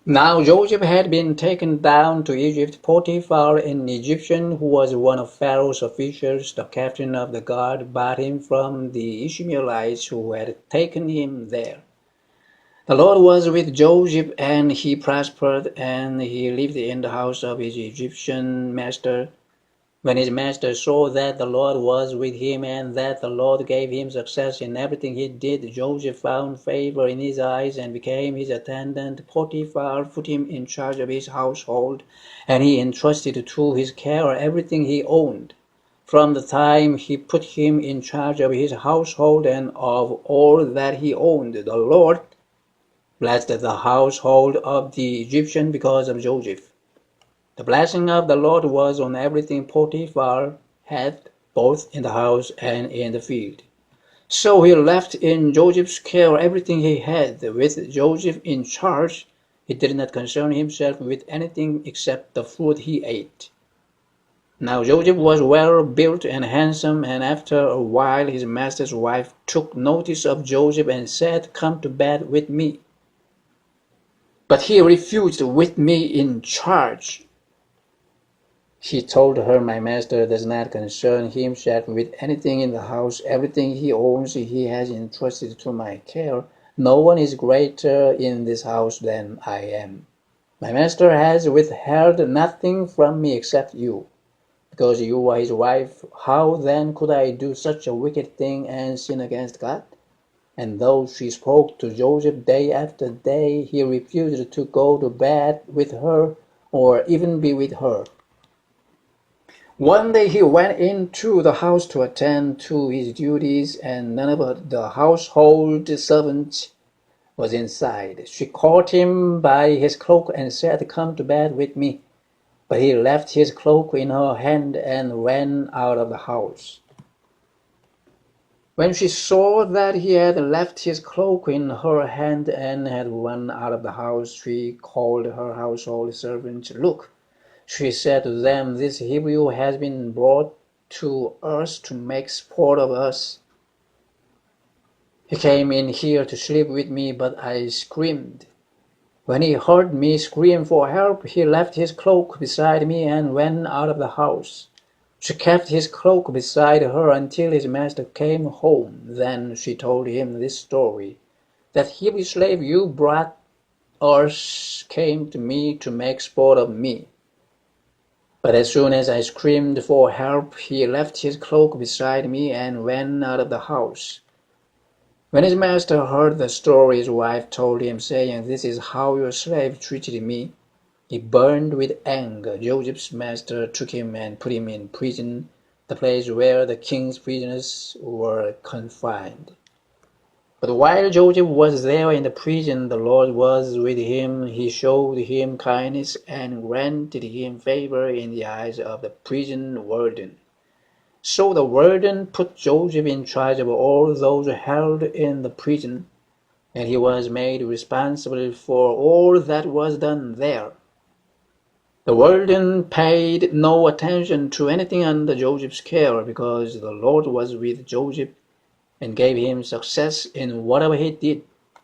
Now Joseph had been taken down to Egypt. Potiphar, an Egyptian who was one of Pharaoh's officials, the captain of the guard, bought him from the Ishmaelites who had taken him there. The Lord was with Joseph, and he prospered, and he lived in the house of his Egyptian master. When his master saw that the Lord was with him and that the Lord gave him success in everything he did, Joseph found favor in his eyes and became his attendant. Potiphar put him in charge of his household, and he entrusted to his care everything he owned. From the time he put him in charge of his household and of all that he owned, the Lord blessed the household of the Egyptian because of Joseph. The blessing of the Lord was on everything Potiphar had, both in the house and in the field. So he left in Joseph's care everything he had. With Joseph in charge, he did not concern himself with anything except the food he ate. Now Joseph was well built and handsome, and after a while his master's wife took notice of Joseph and said, "Come to bed with me." But he refused. "With me in charge," she told her, "my master does not concern himself with anything in the house. Everything he owns he has entrusted to my care. No one is greater in this house than I am. My master has withheld nothing from me except you, because you are his wife. How then could I do such a wicked thing and sin against God?" And though she spoke to Joseph day after day, he refused to go to bed with her or even be with her. One day he went into the house to attend to his duties, and none of the household servants was inside. She caught him by his cloak and said, "Come to bed with me." But he left his cloak in her hand and ran out of the house. When she saw that he had left his cloak in her hand and had run out of the house, she called her household servants. "Look," she said to them, "this Hebrew has been brought to us to make sport of us. He came in here to sleep with me, but I screamed. When he heard me scream for help, he left his cloak beside me and ran out of the house." She kept his cloak beside her until his master came home. Then she told him this story: "That Hebrew slave you brought us came to me to make sport of me. But as soon as I screamed for help, he left his cloak beside me and ran out of the house." When his master heard the story, his wife told him, saying, "This is how your slave treated me." He burned with anger. Joseph's master took him and put him in prison, the place where the king's prisoners were confined. But while Joseph was there in the prison, the Lord was with him. He showed him kindness and granted him favor in the eyes of the prison warden. So the warden put Joseph in charge of all those held in the prison, and he was made responsible for all that was done there. The warden paid no attention to anything under Joseph's care, because the Lord was with Joseph and gave him success in whatever he did.